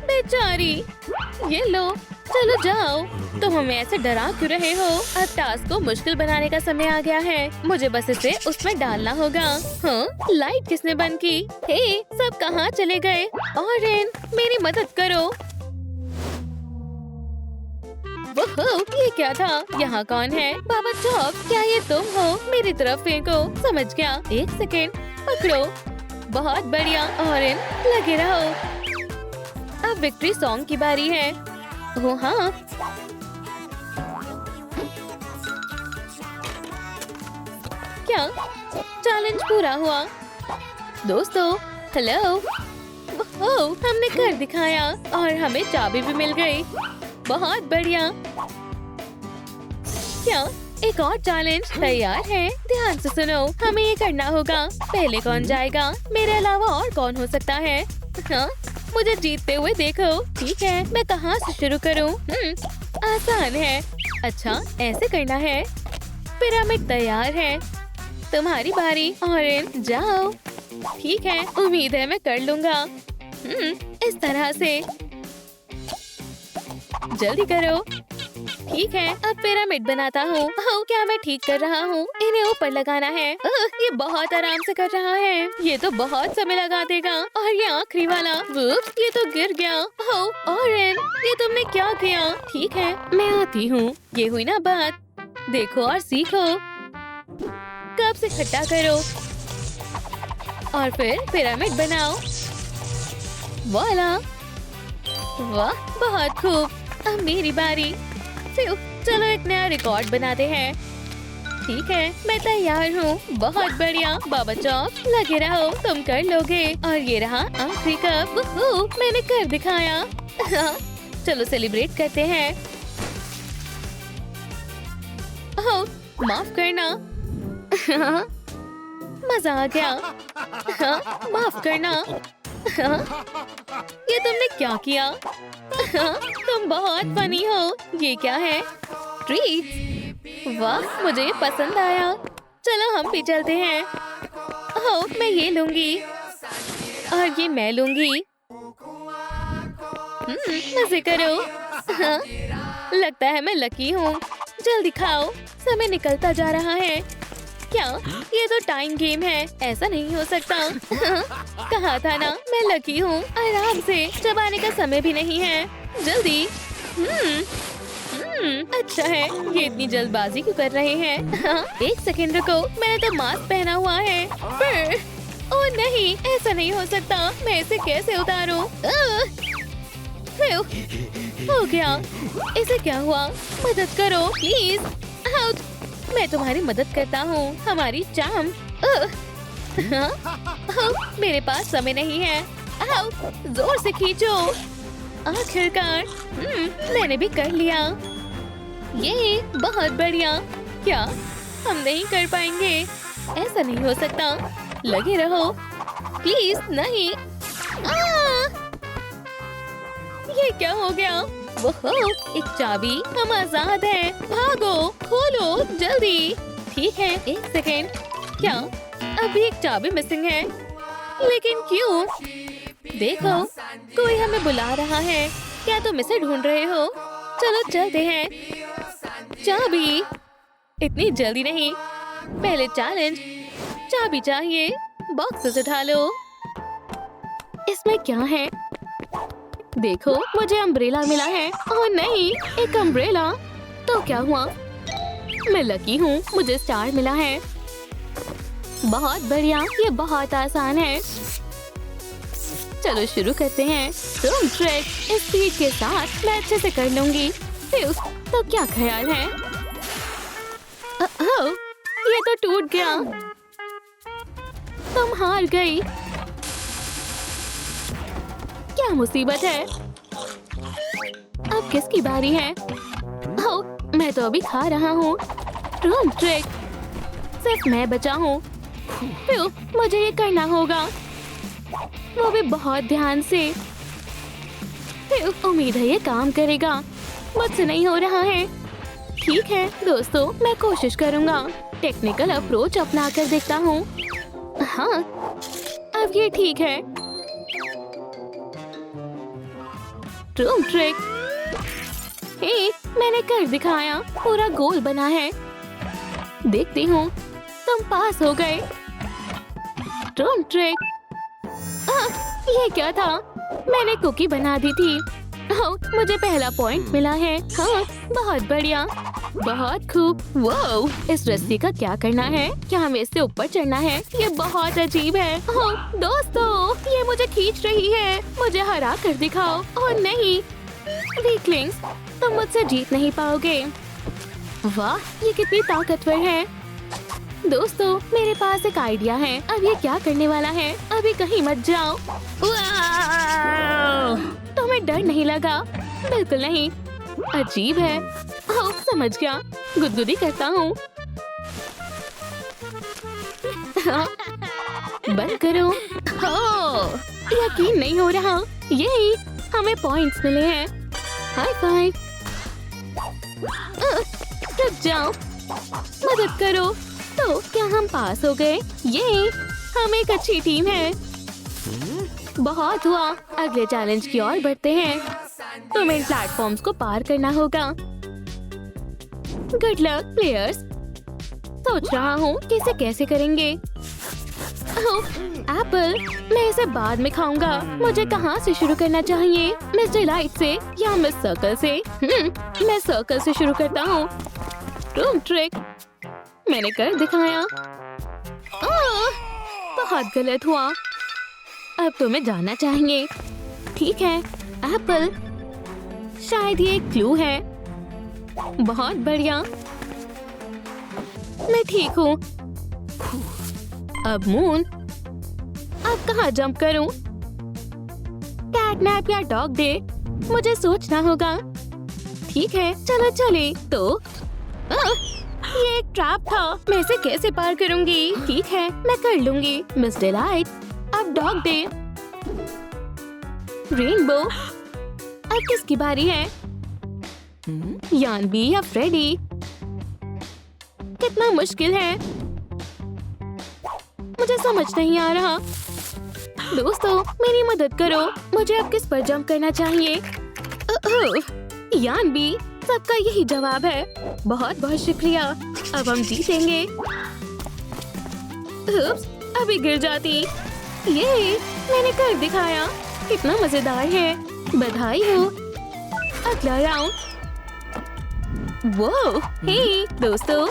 बेचारी। ये लो, चलो जाओ। तुम हमें ऐसे डरा क्यों रहे हो? अब टास्क को मुश्किल बनाने का समय आ गया है। मुझे बस इसे उसमें डालना होगा। हाँ, लाइट किसने बंद की? हे, सब कहाँ चले गए? ऑरेन, मेरी मदद करो। वोहो, ये क्या था? यहाँ कौन है? बाबा चौक, क्या ये तुम हो? मेरी तरफ फेंको। समझ गया। एक सेकेंड, पकड़ो। बहुत बढ़िया ऑरेन, लगे रहो। अब विक्ट्री सॉन्ग की बारी है। ओह हाँ, क्या चैलेंज पूरा हुआ? दोस्तों हेलो। ओह, हमने कर दिखाया और हमें चाबी भी मिल गई। बहुत बढ़िया। क्या एक और चैलेंज तैयार है? ध्यान से सुनो, हमें ये करना होगा। पहले कौन जाएगा? मेरे अलावा और कौन हो सकता है? हाँ, मुझे जीतते हुए देखो। ठीक है, मैं कहाँ से शुरू करूँ? आसान है। अच्छा, ऐसे करना है। पिरामिड तैयार है। तुम्हारी बारी ऑरेन, जाओ। ठीक है, उम्मीद है मैं कर लूँगा। इस तरह से। जल्दी करो। ठीक है, अब पिरामिड बनाता हूँ। ओह, क्या मैं ठीक कर रहा हूँ? इन्हें ऊपर लगाना है। ये बहुत आराम से कर रहा है। ये तो बहुत समय लगा देगा। और ये आखिरी वाला, ये तो गिर गया। ओह ऑरेन, ये तुमने क्या किया? ठीक है, मैं आती हूँ। ये हुई ना बात। देखो और सीखो। कप से इकट्ठा करो और फिर पिरामिड बनाओ। वाला, वाह, बहुत खूब। अब मेरी बारी। चलो एक नया रिकॉर्ड बनाते हैं। ठीक है, मैं तैयार हूँ। बहुत बढ़िया बाबा चौक, लगे रहो, तुम कर लोगे। और ये रहा आखिरी कप। मैंने कर दिखाया। चलो सेलिब्रेट करते हैं। ओह, माफ करना। मजा आ गया। माफ करना। ये तुमने क्या किया? तुम बहुत फनी हो। ये क्या है? ट्रीट। वाह, मुझे ये पसंद आया। चलो हम भी चलते हैं। ओह, मैं ये लूंगी और ये मैं लूंगी। मजे करो। लगता है मैं लकी हूँ। जल्दी खाओ, समय निकलता जा रहा है। क्या ये तो टाइम गेम है? ऐसा नहीं हो सकता। कहा था ना, मैं लकी हूँ। आराम से, चबाने का समय भी नहीं है। जल्दी। अच्छा है, ये इतनी जल्दबाजी क्यों कर रहे हैं? एक सेकंड रुको, मैंने तो मास्क पहना हुआ है। ओह नहीं, ऐसा नहीं हो सकता। मैं इसे कैसे उतारूं? हो गया। इसे क्या हुआ? मदद करो प्लीज। आउट। मैं तुम्हारी मदद करता हूँ। हमारी चाम। मेरे पास समय नहीं है। आओ, जोर से खींचो। आखिरकार मैंने भी कर लिया। ये बहुत बढ़िया। क्या हम नहीं कर पाएंगे? ऐसा नहीं हो सकता। लगे रहो प्लीज। नहीं। ये क्या हो गया? वो एक चाबी। हम आजाद हैं। भागो, खोलो जल्दी। ठीक है, एक सेकेंड। क्या अभी एक चाबी मिसिंग है? लेकिन क्यों? देखो, कोई हमें बुला रहा है। क्या तुम इसे ढूंढ रहे हो? चलो चलते हैं। चाबी। इतनी जल्दी नहीं, पहले चैलेंज। चाबी चाहिए। बॉक्स उठा लो। इसमें क्या है? देखो, मुझे अम्ब्रेला मिला है। ओह नहीं, एक अम्ब्रेला। तो क्या हुआ? मैं लकी हूँ, मुझे स्टार मिला है। बहुत बढ़िया, ये बहुत आसान है। चलो शुरू करते हैं। तुम ट्रिक इस स्पीड के साथ मैं अच्छे से कर लूंगी। तो क्या ख्याल है? ये तो टूट गया। तुम हार गई। क्या मुसीबत है? अब किसकी बारी है? ओह, मैं तो अभी खा रहा हूँ। तुम ट्रिक सिर्फ मैं बचा हूँ। मुझे ये करना होगा, वो भी बहुत ध्यान से। उम्मीद है ये काम करेगा। मुझसे नहीं हो रहा है। ठीक है दोस्तों, मैं कोशिश करूंगा। टेक्निकल अप्रोच अपना कर देखता हूँ। हाँ, अब ये ठीक है। ट्रूम ट्रिक, मैंने कर दिखाया। पूरा गोल बना है। देखती हूँ तुम पास हो गए। ट्रूम ट्रिक, ये क्या था? मैंने कुकी बना दी थी। मुझे पहला पॉइंट मिला है। हाँ, बहुत बढ़िया, बहुत खूब। वो इस रस्सी का क्या करना है? क्या हमें इससे ऊपर चढ़ना है? ये बहुत अजीब है। दोस्तों, ये मुझे खींच रही है। मुझे हरा कर दिखाओ। और नहीं, वीकलिंग्स, तुम मुझसे जीत नहीं पाओगे। वाह, ये कितनी ताकतवर है। दोस्तों, मेरे पास एक आइडिया है। अब ये क्या करने वाला है? अभी कहीं मत जाओ। तुम्हें डर नहीं लगा? बिल्कुल नहीं। अजीब है। समझ गया, गुदगुदी करता हूँ। बंद करो। यकीन नहीं हो रहा। यही हमें पॉइंट्स मिले हैं। High five. रुक जाओ, मदद करो। तो क्या हम पास हो गए? ये हम एक अच्छी टीम है। बहुत हुआ। अगले चैलेंज की ओर बढ़ते हैं। तुम्हें इन प्लेटफॉर्म्स को पार करना होगा। Good luck players. सोच रहा हूँ कि इसे कैसे करेंगे। एप्पल, मैं इसे बाद में खाऊंगा। मुझे कहाँ से शुरू करना चाहिए? मिस डिलाइट से या मिस सर्कल से? मैं सर्कल से शुरू करता हूँ। ट्रूम ट्रिक, मैंने कर दिखाया। बहुत गलत हुआ। अब तुम्हें जाना चाहिए। ठीक है एप्पल, शायद ये एक क्लू है। बहुत बढ़िया, मैं ठीक हूँ। अब मून, अब कहाँ जंप करूँ? कैटनैप या डॉग डे? मुझे सोचना होगा। ठीक है, चलो चले। तो ये एक ट्रैप था। मैं इसे कैसे पार करूंगी? ठीक है, मैं कर लूंगी। मिस डिलाइट, अब डॉग डे। रेनबो, अब किसकी बारी है? यानबी या फ्रेडी? कितना मुश्किल है, मुझे समझ नहीं आ रहा। दोस्तों, मेरी मदद करो। मुझे अब किस पर जंप करना चाहिए? यानबी, सबका यही जवाब है। बहुत बहुत शुक्रिया। अब हम जीतेंगे। अभी गिर जाती। ये मैंने कर दिखाया। कितना मजेदार है। बधाई हो। अगला राउंड। वो, हे दोस्तों,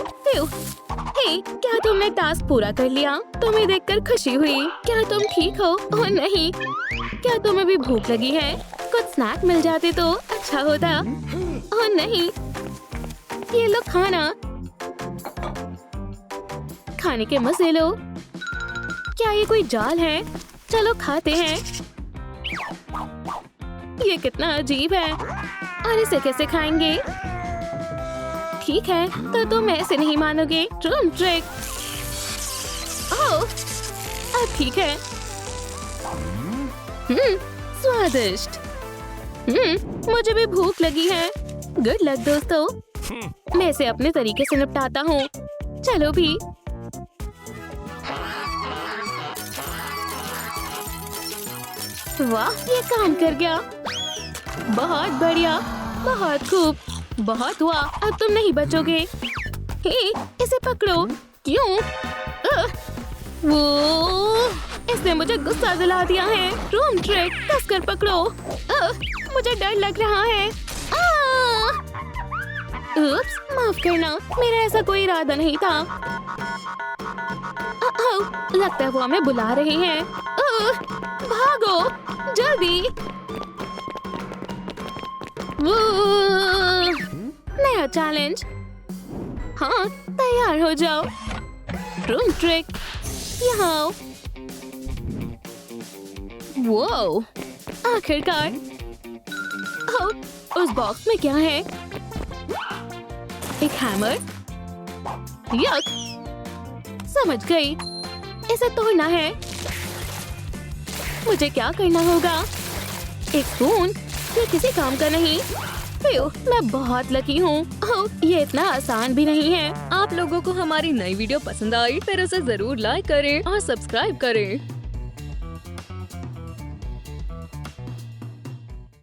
हे, क्या तुमने टास्क पूरा कर लिया? तुम्हें देखकर खुशी हुई। क्या तुम ठीक हो? ओह नहीं, क्या तुम्हें भी भूख लगी है? कुछ स्नैक मिल जाते तो अच्छा होता। ओह नहीं, ये लो खाना। खाने के मजे लो। क्या ये कोई जाल है? चलो खाते हैं। ये कितना अजीब है। और इसे कैसे खाएंगे? ठीक है, तो तुम ऐसे नहीं मानोगे। ट्रूम ट्रिक। ओह, अब ठीक है। स्वादिष्ट। मुझे भी भूख लगी है। गुड लक दोस्तों। मैं इसे अपने तरीके से निपटाता हूँ। चलो भी। वाह, ये काम कर गया। बहुत बढ़िया, बहुत खूब। बहुत हुआ। अब तुम नहीं बचोगे। हे, इसे पकड़ो। क्यों? वो, इसने मुझे गुस्सा दिला दिया है। ट्रूम ट्रिक, कसकर पकड़ो। मुझे डर लग रहा है। उप्स, माफ करना, मेरा ऐसा कोई इरादा नहीं था। लगता है वो हमें बुला रहे हैं। भागो जल्दी। नया चैलेंज। हाँ, तैयार हो जाओ। रूम ट्रिक यहाँ आओ। वो आखिरकार। उस बॉक्स में क्या है? एक हैमर। यक, समझ गई, इसे तोड़ना है। मुझे क्या करना होगा? एक स्पून, ये किसी काम का नहीं। मैं बहुत लकी हूँ। ये इतना आसान भी नहीं है। आप लोगों को हमारी नई वीडियो पसंद आई फिर उसे जरूर लाइक करें और सब्सक्राइब करें।